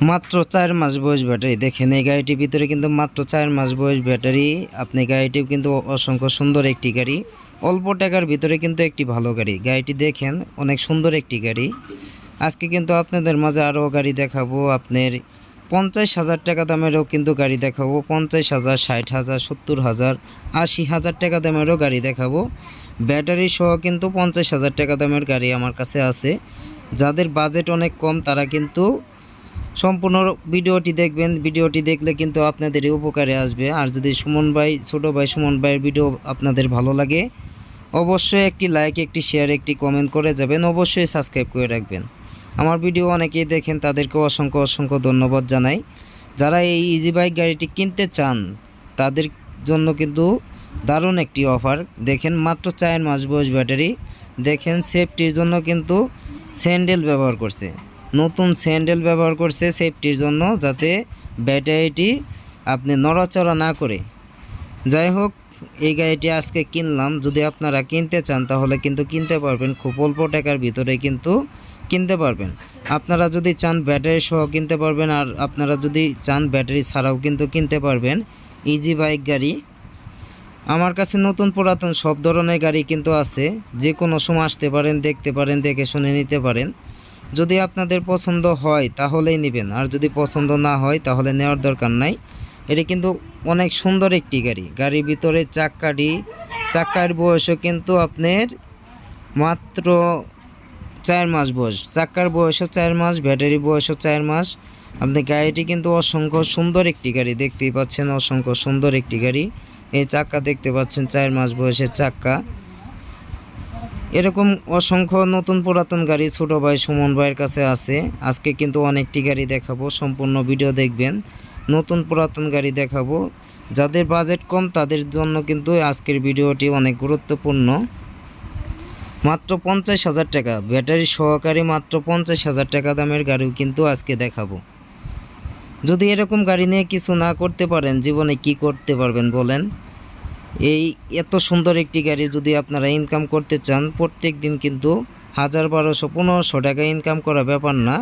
মাত্র ৪ মাস বয়স ব্যাটারি। দেখেন এই গাড়িটির ভিতরে কিন্তু মাত্র ৪ মাস বয়স ব্যাটারি। আপনি গাড়িটিও কিন্তু অসংখ্য সুন্দর একটি গাড়ি, অল্প টাকার ভিতরে কিন্তু একটি ভালো গাড়ি। গাড়িটি দেখেন অনেক সুন্দর একটি গাড়ি। আজকে কিন্তু আপনাদের মাঝে আরও গাড়ি দেখাবো। আপনার ৫০,০০০ টাকা দামেরও কিন্তু গাড়ি দেখাবো। ৫০,০০০, ৬০,০০০, ৭০,০০০, ৮০,০০০ টাকা দামেরও গাড়ি দেখাবো। ব্যাটারি সহ কিন্তু ৫০,০০০ টাকা দামের গাড়ি আমার কাছে আছে। যাদের বাজেট অনেক কম তারা কিন্তু সম্পূর্ণ ভিডিওটি দেখবেন। ভিডিওটি দেখলে কিন্তু আপনাদেরই উপকারে আসবে। আর যদি সুমন ভাই, ছোটো ভাই সুমন ভাইয়ের ভিডিও আপনাদের ভালো লাগে, অবশ্যই একটি লাইক, একটি শেয়ার, একটি কমেন্ট করে যাবেন। অবশ্যই সাবস্ক্রাইব করে রাখবেন। আমার ভিডিও অনেকেই দেখেন, তাদেরকে অসংখ্য অসংখ্য ধন্যবাদ জানাই। যারা এই ইজি বাইক গাড়িটি কিনতে চান তাদের জন্য কিন্তু দারুণ একটি অফার। দেখেন মাত্র ৪ মাস বয়স ব্যাটারি। দেখেন সেফটির জন্য কিন্তু স্যান্ডেল ব্যবহার করছে, নতুন স্যান্ডেল ব্যবহার করছে সেফটির জন্য, যাতে ব্যাটারিটি আপনি নড়াচড়া না করে। যাই হোক, এই গাড়িটি আজকে কিনলাম। যদি আপনারা কিনতে চান তাহলে কিন্তু কিনতে পারবেন, খুব অল্প টাকার ভিতরে কিন্তু কিনতে পারবেন। আপনারা যদি চান ব্যাটারি সহ কিনতে পারবেন, আর আপনারা যদি চান ব্যাটারি ছাড়াও কিন্তু কিনতে পারবেন ইজি বাইক গাড়ি। আমার কাছে নতুন পুরাতন সব ধরনের গাড়ি কিন্তু আছে। যে কোনো সময় আসতে পারেন, দেখতে পারেন, দেখে শুনে নিতে পারেন। যদি আপনাদের পছন্দ হয় তাহলেই নেবেন, আর যদি পছন্দ না হয় তাহলে নেওয়ার দরকার নাই। এটি কিন্তু অনেক সুন্দর একটি গাড়ি। গাড়ির ভিতরে চাক্কার বয়সও কিন্তু আপনার মাত্র ৪ মাস বয়স। চাক্কার বয়সও ৪ মাস, ব্যাটারি বয়সও ৪ মাস। আপনি গাড়িটি কিন্তু অসংখ্য সুন্দর একটি গাড়ি, দেখতেই পাচ্ছেন অসংখ্য সুন্দর একটি গাড়ি। এই চাক্কা দেখতে পাচ্ছেন ৪ মাস বয়সের চাক্কা। এরকম অসংখ্য নতুন পুরাতন গাড়ি ছোটো ভাই সুমন ভাইয়ের কাছে আছে। আজকে কিন্তু অনেকটি গাড়ি দেখাবো, সম্পূর্ণ ভিডিও দেখবেন। নতুন পুরাতন গাড়ি দেখাবো। যাদের বাজেট কম তাদের জন্য কিন্তু আজকের ভিডিওটি অনেক গুরুত্বপূর্ণ। মাত্র ৫০,০০০ টাকা ব্যাটারি সহকারে, মাত্র ৫০,০০০ টাকা দামের গাড়িও কিন্তু আজকে দেখাবো। যদি এরকম গাড়ি নিয়ে কিছু না করতে পারেন, জীবনে কি করতে পারবেন বলেন? এই এত সুন্দর একটি গাড়ি যদি আপনারা ইনকাম করতে চান, প্রত্যেক দিন কিন্তু ১,০০০, ১,২০০, ১৫০০ টাকা ইনকাম করা ব্যাপার না।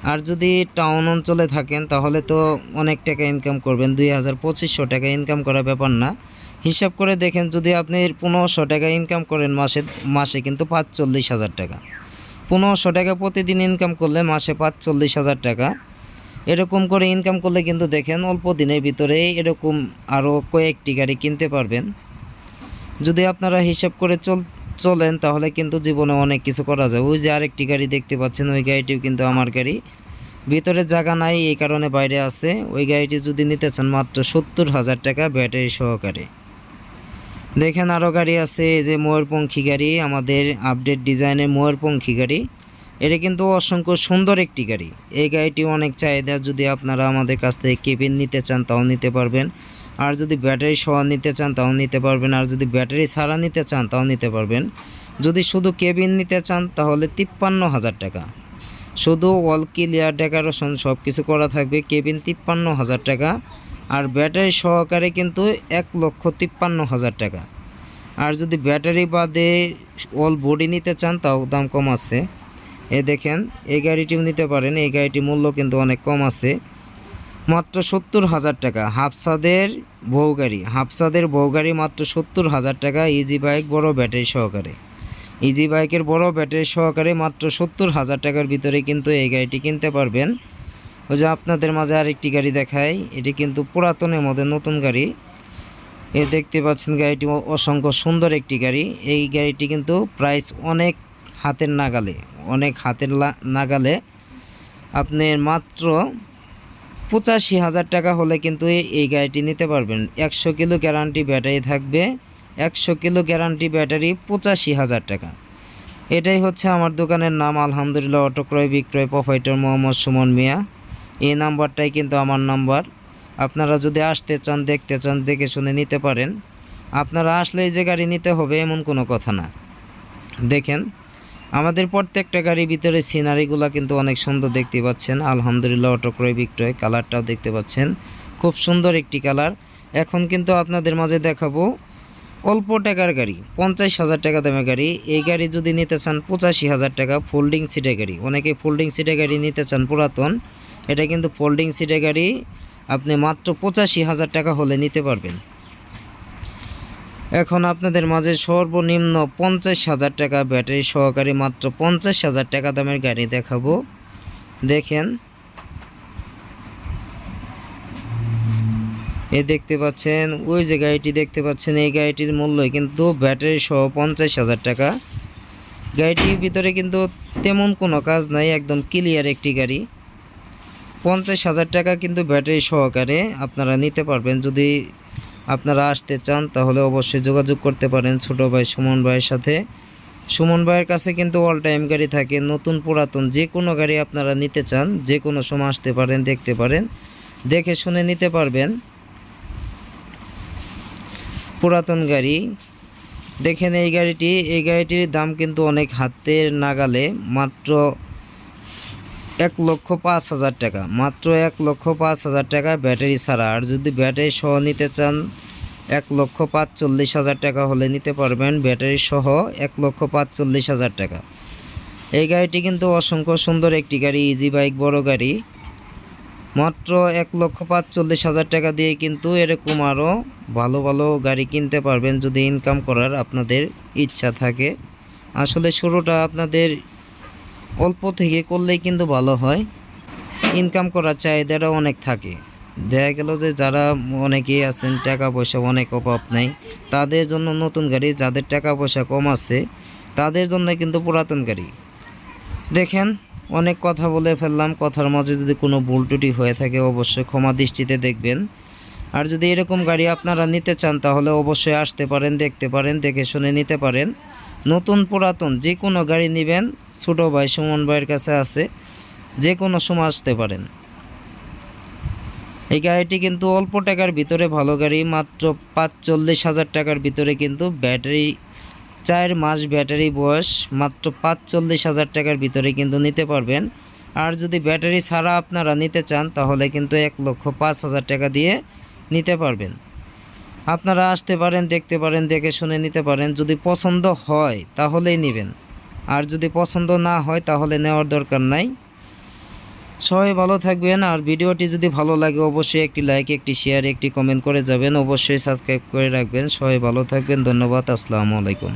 আর যদি টাউন অঞ্চলে থাকেন তাহলে তো অনেক টাকা ইনকাম করবেন, ২,০০০, ২৫০০ টাকা ইনকাম করা ব্যাপার না। হিসাব করে দেখেন, যদি আপনি ১৫০০ টাকা ইনকাম করেন মাসে কিন্তু ৪৫,০০০ টাকা। ১৫০০ টাকা প্রতিদিন ইনকাম করলে মাসে ৪৫,০০০ টাকা। এরকম করে ইনকাম করলে কিন্তু দেখেন অল্প দিনের ভিতরে এরকম আরও কয়েকটি গাড়ি কিনতে পারবেন। যদি আপনারা হিসাব করে চলেন তাহলে কিন্তু জীবনে অনেক কিছু করা যায়। ওই যে আরেকটি গাড়ি দেখতে পাচ্ছেন, ওই গাড়িটিও কিন্তু আমার গাড়ি। ভিতরে জায়গা নাই এই কারণে বাইরে আছে। ওই গাড়িটি যদি নিতে চান মাত্র ৭০,০০০ টাকা ব্যাটারি সহকারে। দেখেন আরও গাড়ি আছে, এই যে ময়ূরপঙ্খী গাড়ি, আমাদের আপডেট ডিজাইনের ময়ূরপঙ্খী গাড়ি। এটা কিন্তু অসংখ্য সুন্দর একটি গাড়ি। এই গাড়িটি অনেক চাহিদা। যদি আপনারা আমাদের কাছ থেকে কেবিন নিতে চান তাও নিতে পারবেন, আর যদি ব্যাটারি সহ নিতে চান তাও নিতে পারবেন, আর যদি ব্যাটারি ছাড়া নিতে চান তাও নিতে পারবেন। যদি শুধু কেবিন নিতে চান তাহলে ৫৩,০০০ টাকা। শুধু অল ক্লিয়ার ডেকোরেশন সব কিছু করা থাকবে, কেবিন ৫৩,০০০ টাকা। আর ব্যাটারি সহকারে কিন্তু ১,৫৩,০০০ টাকা। আর যদি ব্যাটারি বাদে অল বডি নিতে চান তাও দাম কম আছে। এ দেখেন এই গাড়িটিও নিতে পারেন। এই গাড়িটির মূল্য কিন্তু অনেক কম আছে, মাত্র ৭০,০০০ টাকা। হাফসাদের বউ গাড়ি মাত্র ৭০,০০০ টাকা। ইজি বাইক বড় ব্যাটারি সহকারে, ইজি বাইকের বড় ব্যাটারি সহকারে মাত্র ৭০,০০০ টাকার ভিতরে কিন্তু এই গাড়িটি কিনতে পারবেন। ওই যে আপনাদের মাঝে আরেকটি গাড়ি দেখাই, এটি কিন্তু পুরাতনের মধ্যে নতুন গাড়ি। এ দেখতে পাচ্ছেন গাড়িটি অসংখ্য সুন্দর একটি গাড়ি। এই গাড়িটি কিন্তু প্রাইস অনেক হাতের নাগালে আপনার মাত্র ৮৫,০০০ টাকা হলে কিন্তু এই গাড়িটি নিতে পারবেন। ১০০ কিলো গ্যারান্টি ব্যাটারি থাকবে, ১০০ কিলো গ্যারান্টি ব্যাটারি, ৮৫,০০০ টাকা। এটাই হচ্ছে আমার দোকানের নাম, আলহামদুলিল্লাহ অটো ক্রয় বিক্রয় প্রোপাইটার মোহাম্মদ সুমন মিয়া। এই নাম্বারটাই কিন্তু আমার নাম্বার। আপনারা যদি আসতে চান, দেখতে চান, দেখে শুনে নিতে পারেন। আপনারা আসলেই যে গাড়ি নিতে হবে এমন কোনো কথা না। দেখেন আমাদের প্রত্যেকটা গাড়ির ভিতরে সিনারিগুলো কিন্তু অনেক সুন্দর, দেখতে পাচ্ছেন। আলহামদুলিল্লাহ অটো ক্রয় বিক্রয়। কালারটাও দেখতে পাচ্ছেন, খুব সুন্দর একটি কালার। এখন কিন্তু আপনাদের মাঝে দেখাবো অল্প টাকার গাড়ি, ৫০,০০০ টাকা দামের গাড়ি। এই গাড়ি যদি নিতে চান ৮৫,০০০ টাকা, ফোল্ডিং সিটের গাড়ি। অনেকে ফোল্ডিং সিটের গাড়ি নিতে চান পুরাতন, এটা কিন্তু ফোল্ডিং সিটের গাড়ি, আপনি মাত্র 85,000 টাকা হলে নিতে পারবেন। এখন আপনাদের মাঝে সর্বনিম্ন 50,000 টাকা ব্যাটারি সহকারে মাত্র 50,000 টাকা দামের গাড়ি দেখাবো। দেখেন, এই দেখতে পাচ্ছেন, ওই যে গাড়িটি দেখতে পাচ্ছেন, এই গাড়িটির মূল্য কিন্তু ব্যাটারি সহ 50,000 টাকা। গাড়িটির ভিতরে কিন্তু তেমন কোনো কাজ নাই, একদম ক্লিয়ার একটি গাড়ি। 50,000 টাকা কিন্তু ব্যাটারি সহকারে আপনারা নিতে পারবেন। যদি আপনারা আসতে চান তাহলে অবশ্যই যোগাযোগ করতে পারেন ছোট ভাই সুমন ভাইয়ের সাথে। সুমন ভাইয়ের কাছে কিন্তু অল টাইম গাড়ি থাকে, নতুন পুরাতন যে কোনো গাড়ি আপনারা নিতে চান যে কোনো সময় আসতে পারেন, দেখতে পারেন, দেখে শুনে নিতে পারবেন। পুরাতন গাড়ি দেখেন, এই গাড়িটির দাম কিন্তু অনেক হাতের নাগালে, মাত্র 1,05,000 টাকা, মাত্র 1,05,000 টাকা ব্যাটারি ছাড়া। আর যদি ব্যাটারি সহ নিতে চান 1,45,000 টাকা হলে নিতে পারবেন, ব্যাটারি সহ 1,45,000 টাকা। এই গাড়িটি কিন্তু অসংখ্য সুন্দর একটি গাড়ি, ইজি বাইক, বড় গাড়ি। মাত্র 1,45,000 টাকা দিয়ে কিন্তু এরকম আরও ভালো ভালো গাড়ি কিনতে পারবেন যদি ইনকাম করার আপনাদের ইচ্ছা থাকে। আসলে শুরুটা আপনাদের অল্প থেকে করলেই কিন্তু ভালো হয়, ইনকাম করার চাহিদাটা অনেক থাকে। দেখা গেল যে যারা অনেকেই আছেন টাকা পয়সা অনেক অভাব নেই, তাদের জন্য নতুন গাড়ি, যাদের টাকা পয়সা কম আছে তাদের জন্য কিন্তু পুরাতন গাড়ি। দেখেন, অনেক কথা বলে ফেললাম, কথার মাঝে যদি কোনো ভুল ত্রুটি হয়ে থাকে অবশ্যই ক্ষমা দৃষ্টিতে দেখবেন। আর যদি এরকম গাড়ি আপনারা নিতে চান তাহলে অবশ্যই আসতে পারেন, দেখতে পারেন, দেখে শুনে নিতে পারেন। নতুন পুরাতন যে কোনো গাড়ি নেবেন ছোটো ভাই সুমন ভাইয়ের কাছে আছে, যে কোনো সময় আসতে পারেন। এই গাড়িটি কিন্তু অল্প টাকার ভিতরে ভালো গাড়ি, মাত্র 45,000 টাকার ভিতরে কিন্তু ব্যাটারি 4 মাস ব্যাটারি বয়স, মাত্র 45,000 টাকার ভিতরে কিন্তু নিতে পারবেন। আর যদি ব্যাটারি ছাড়া আপনারা নিতে চান তাহলে কিন্তু 1,05,000 টাকা দিয়ে নিতে পারবেন। আপনারা আসতে পারেন, দেখতে পারেন, দেখে শুনে নিতে পারেন। যদি পছন্দ হয় তাহলেই নেবেন, আর যদি পছন্দ না হয় তাহলে নেওয়ার দরকার নাই। সবাই ভালো থাকবেন। আর ভিডিওটি যদি ভালো লাগে অবশ্যই একটি লাইক, একটি শেয়ার, একটি কমেন্ট করে যাবেন। অবশ্যই সাবস্ক্রাইব করে রাখবেন। সবাই ভালো থাকবেন। ধন্যবাদ। আসসালামু আলাইকুম।